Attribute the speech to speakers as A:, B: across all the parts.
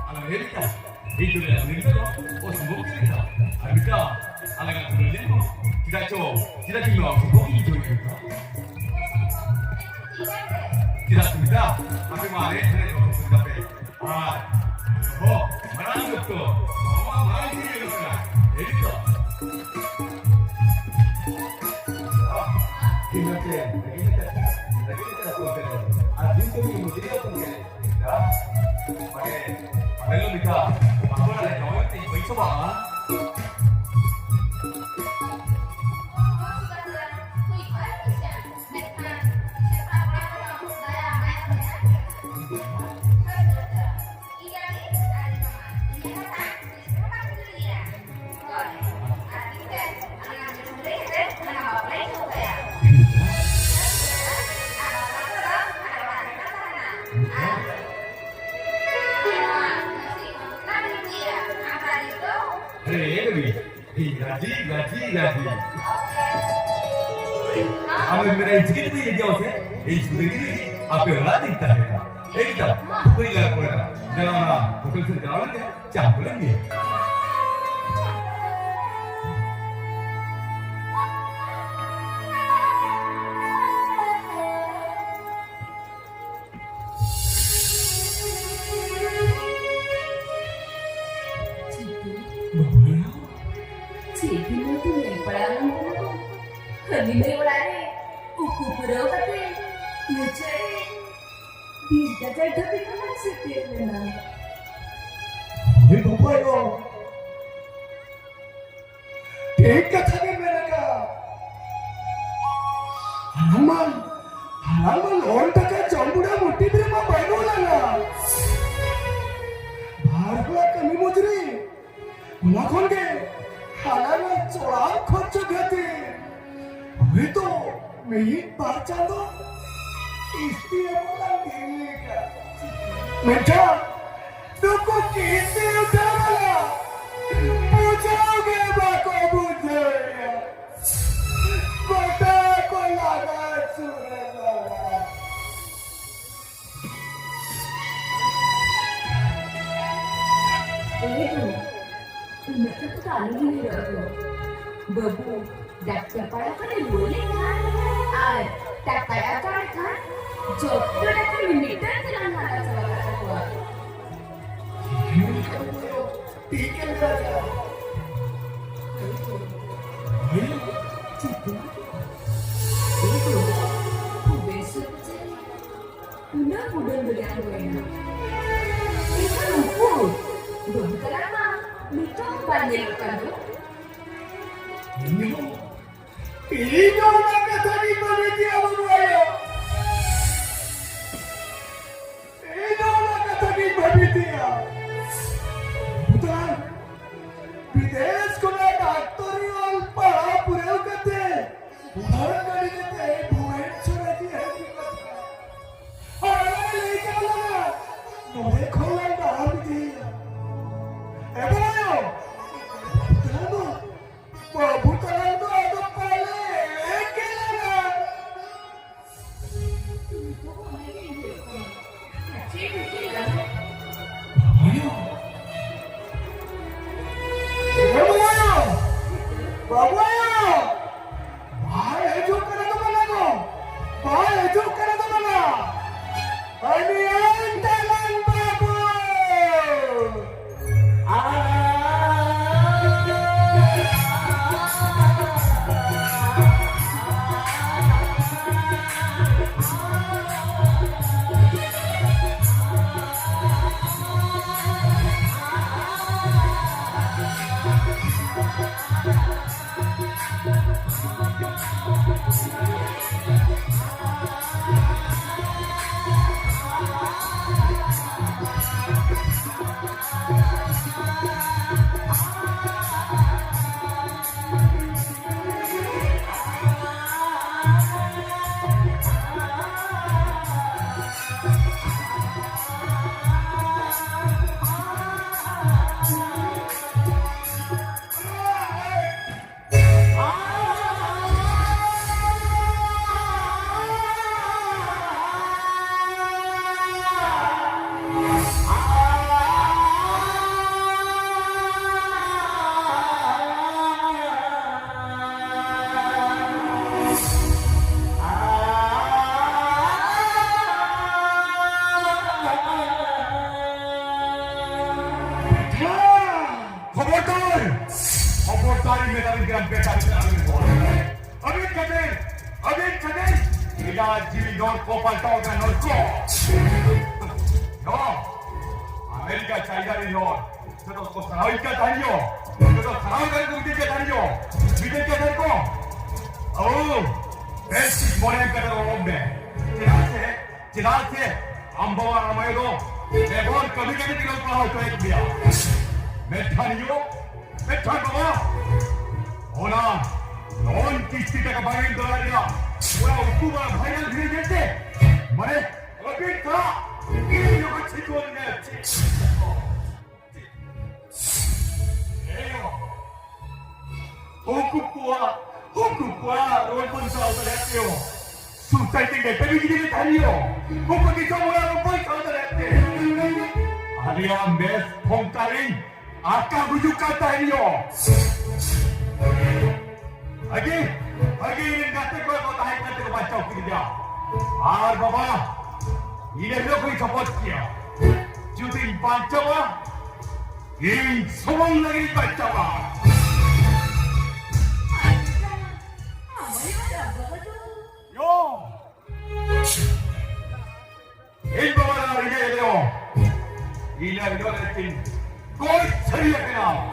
A: Alam Erika, itu dia Erika loh. Oh sembuh Erika. Erika, alam yang kemudian mo. Tidak cow, tidak tinggal sembuh itu Erika. Tidak sudah, tapi mari saya coba sudah pe. Oh, mana itu? Mama mana ini Erika? Erika. Kita Adin tuh mesti dia tuh ya. Pakai lo bisa. Aku ada yang mau coba. गाजी हमें मेरा engine भी ये क्या होता है engine भी आपके रात दिखता है एकदम कोई लगा कोई ना जरा होटल से जाओगे चाह बोलेंगे
B: Hindi wala rin. Ukupuraw ka rin. Lucha rin. Bigda-gada naman sa tira na.
C: Hindi ba yun? Tingin ka tayo meron ka. Halaman, orta ka jambuda mutti dire ma bayno lana. Bhargla kami mujri. Kuna khonge. Halaman choran khorcho ghate. वे तो मैं एक बार चाहता इसलिए बोला देगा बेटा तुमको कैसे उठाया पूछोगे बाको बुझेगा बेटा को लगा सुने लगा
B: मैं तो ताली नहीं रहा बाबू Daksa para pada boleh kan? Tak payah kan? Joko dah minta jangan malah salah kata.
C: Tiga saja.
B: Cikgu, itu besok je. Mudah berian buena. Itu lupa. Betul lama. Itu banyak kan?
C: Ini orang kata ni mana dia berbuaya? Ini orang kata ni mana dia? Betul. विदेश को ना डॉक्टरी और पढ़ा पूरे करते उदाहरण गाड़ी देते भुवन छोड़ा दी है और अगर लेके आना नोरे खोला डाल दी ए बनायो बताओ बाबू तला तो आगे पहले एक के लगा बाबू बाहेर जो करत मला गो बाहेर जो करत मला आणि अंतलन बाबू
A: yang beta beta Abin kadang ila jili nor ko paltao ka nor ko no Amerika China ri nor 저도 또 사나이까 다니요 저도 사나이가 우리게 다니요 믿을게 다니고 어우 베시 모랭까지 오는데 지나한테 안 보아 아마도 매번 거기까지 들어올 거 할 거야 메탄이요 메탄 봐봐 오나 넌 기스티가 방향 돌아야 뭐야 우쿠가 방향 들이댈 때 말해 어디 가 이게 이거 지도하는 거야 Hukum pun salah terhati. Susah tinggal tapi kita tanya. Hukum kita orang pun salah terhati. Hari ambes pongkaring akan bujuk kata dia. Lagi ini kata kau tahu kata kau baca kita. Baba, ini dia kau support dia. Jadi baca bah, ini semua lagi baca bah. Il bawa lari dia. Ila dia lekin. Kau cari apa?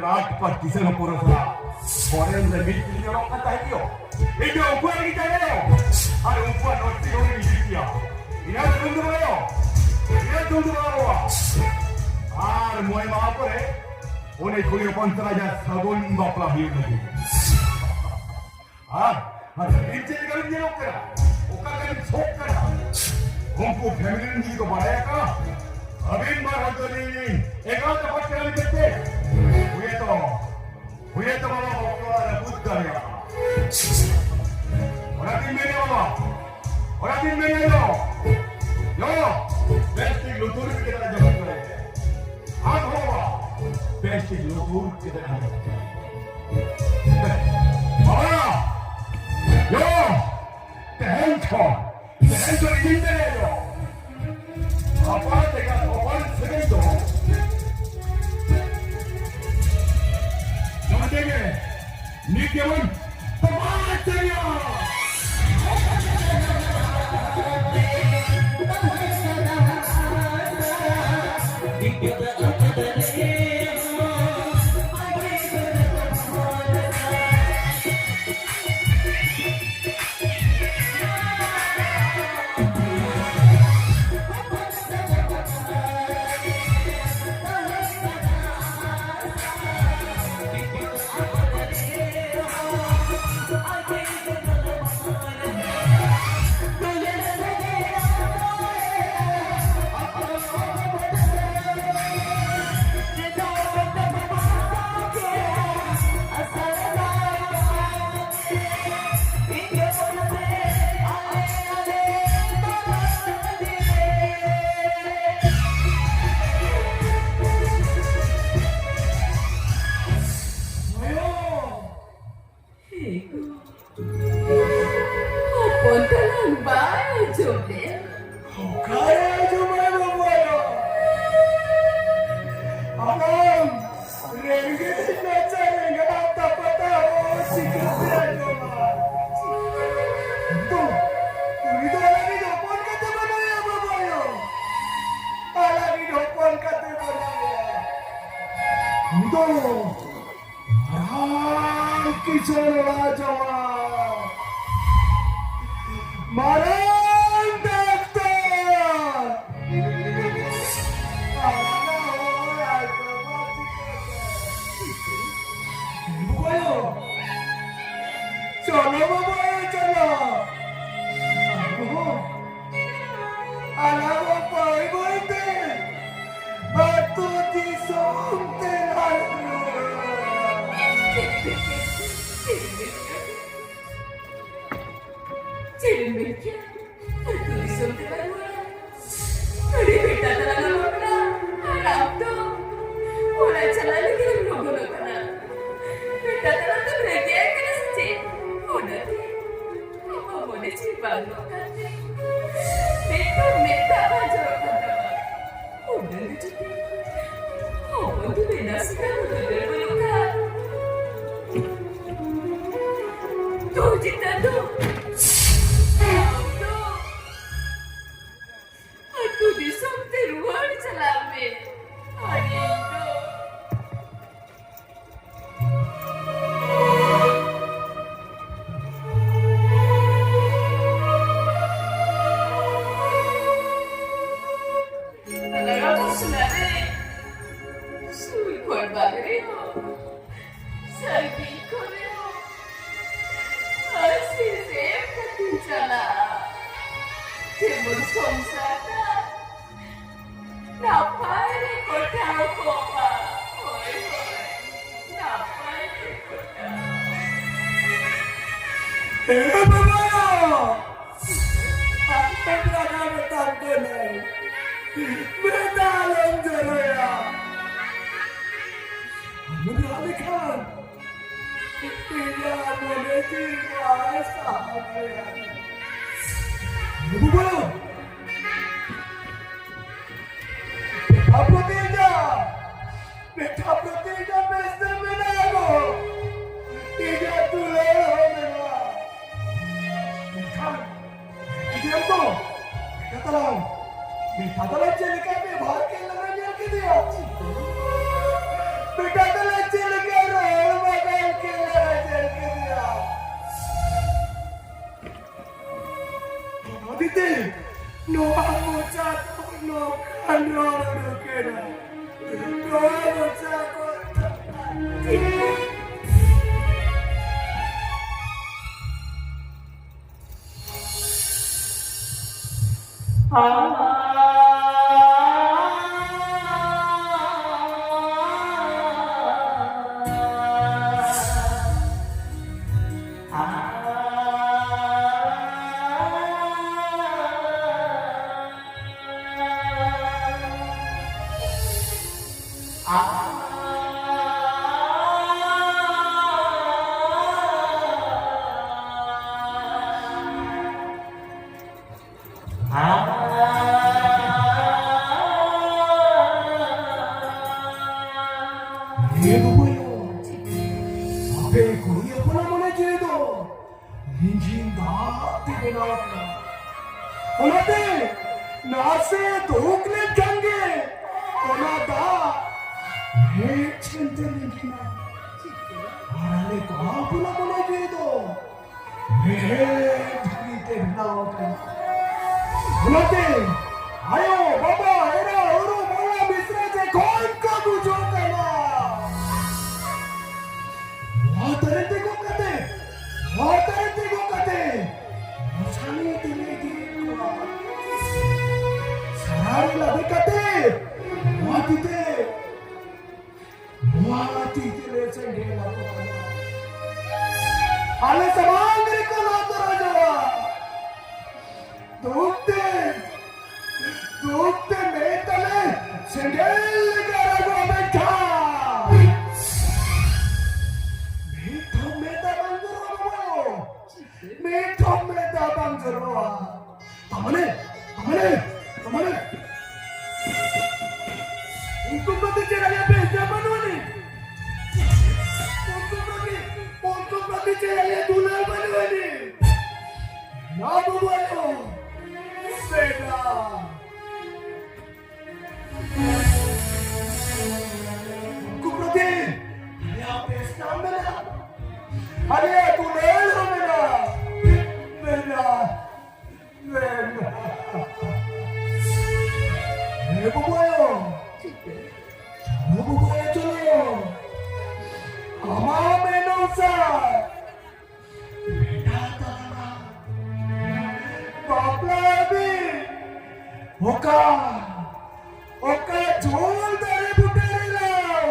A: rak partise no porosa. Foren de mit ni no kata hiyo. Ijo ukwa ni tayo. Are ukwa no tiyo ni dikia. Ina tundu bayo. Ina tundu bayo. Ar moy ma pore. One kuri pantaraja sagon bapla hiyo ni. इंचे निकल ये लोग करा, ओका कहीं छोक करा, हमको family ने जी को बढ़ाया का, अभी इन बार हम तो नहीं, एक और तो बात करने देते, हुए तो बाबा बकवास रबूत करेगा, और अभी मेरे लो, बेस्टिक लुटूर की तरह जब करेंगे, आप होगा, बेस्टिक लुटूर की तरह जब करेंगे, Yo, Tehento Indero. Aparte segundo. No me llegue, ni que un tomate ya.
C: बेटा तो लच्छे no amuchato no kanoro no kera no amuchato Ibuyo, abe kuya puna muna jedo, ninjin da tiguna. Onate, nase dhokle jange, onada, ne chinte ninjina. Arale kah puna muna jedo, ne dhite naote. Onate, ayo baba, era uru mola misra je kon ka bujo kana. Watarete go kate, musani tine dikwa. Sarari labe kate, watite le chenge lago. Ale samangri ko lato rajawa. Dukte metale, chengel garago betha. Meta bangzero. Tamane. Unko prati cheraya beja banwani. Unko prati cheraya dula banwani. Na bubayo. Beta. Unko prati cheraya beja mera. अरे तू ले लो मेरा ये बुबुयो चलो हमारा मेनू सा बेटा तारा बापला भी ओका झोल तेरे बुटेरे लाओ